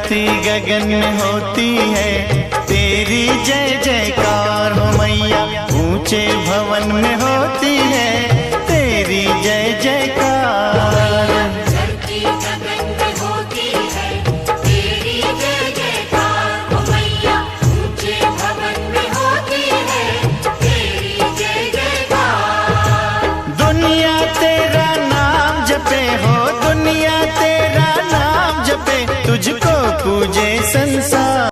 धरती गगन में होती है तेरी जय जयकार हो मैया। ऊंचे भवन में होती है तेरी जय जयकार। धरती गगन में होती है तेरी जय जयकार हो मैया। ऊंचे भवन में होती है तेरी जय जयकार। दुनिया तेरा नाम जपे हो, दुनिया तेरा नाम जपे, तुझको पूजे संसार।